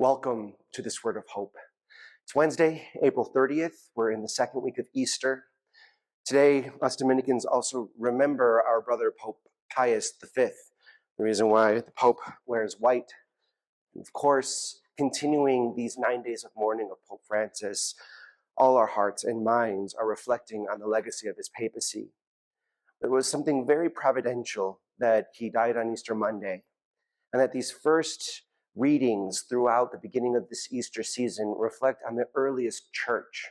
Welcome to this word of hope. It's Wednesday, April 30th. We're in the second week of Easter. Today, us Dominicans also remember our brother Pope Pius V. The reason why the Pope wears white. And of course, continuing these 9 days of mourning of Pope Francis, all our hearts and minds are reflecting on the legacy of his papacy. There was something very providential that he died on Easter Monday, and that these first readings throughout the beginning of this Easter season reflect on the earliest church.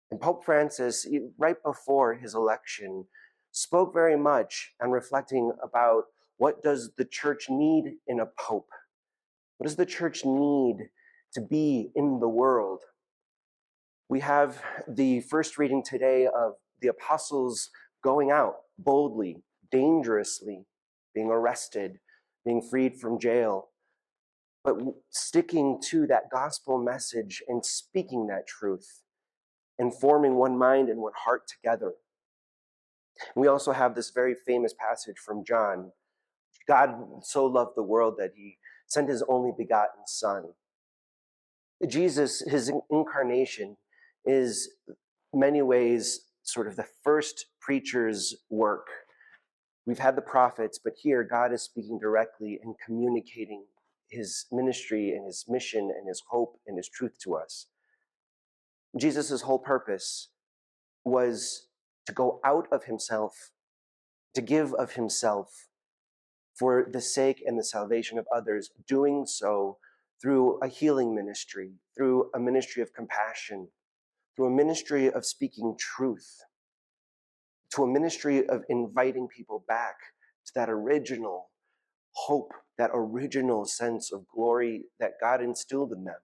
And Pope Francis, right before his election, spoke very much and reflecting about what does the church need in a pope? What does the church need to be in the world? We have the first reading today of the apostles going out boldly, dangerously, being arrested, being freed from jail, but sticking to that gospel message and speaking that truth and forming one mind and one heart together. We also have this very famous passage from John. God so loved the world that he sent his only begotten Son. Jesus, his incarnation, is in many ways sort of the first preacher's work. We've had the prophets, but here God is speaking directly and communicating his ministry and his mission and his hope and his truth to us. Jesus' whole purpose was to go out of himself, to give of himself for the sake and the salvation of others, doing so through a healing ministry, through a ministry of compassion, through a ministry of speaking truth, to a ministry of inviting people back to that original hope, that original sense of glory that God instilled in them.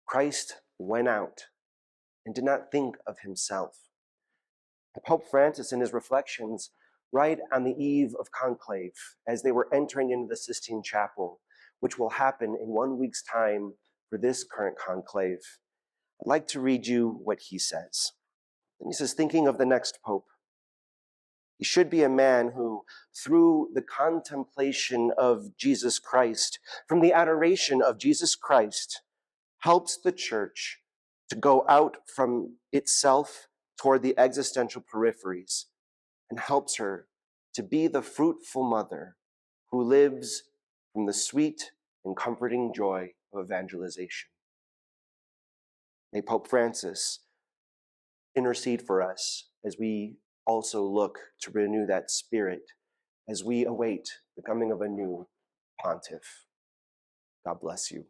Christ went out and did not think of himself. Pope Francis, in his reflections, right on the eve of conclave, as they were entering into the Sistine Chapel, which will happen in 1 week's time for this current conclave, I'd like to read you what he says. And he says, thinking of the next pope, he should be a man who, through the contemplation of Jesus Christ, from the adoration of Jesus Christ, helps the church to go out from itself toward the existential peripheries and helps her to be the fruitful mother who lives from the sweet and comforting joy of evangelization. May Pope Francis intercede for us as we also look to renew that spirit as we await the coming of a new pontiff. God bless you.